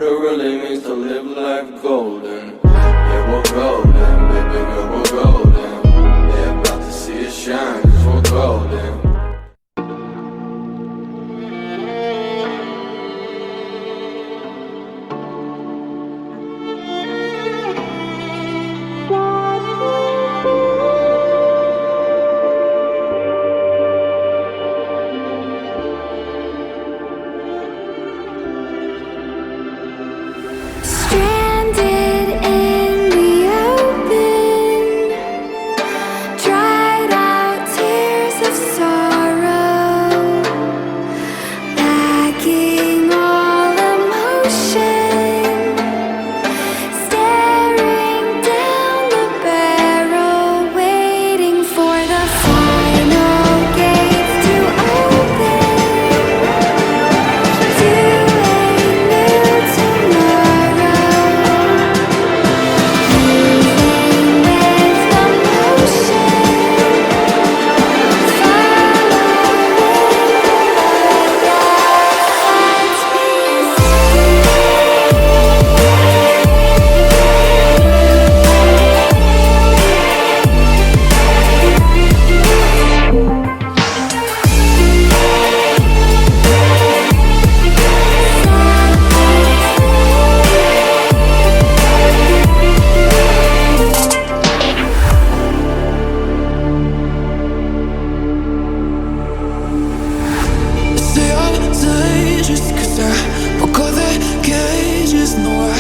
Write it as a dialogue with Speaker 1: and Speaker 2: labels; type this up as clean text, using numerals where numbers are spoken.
Speaker 1: it really means to live life golden. Yeah, we're golden, baby girl, we're golden. Yeah, about to see it shine, cause we're golden.
Speaker 2: Just 'cause I broke all the cages, no, I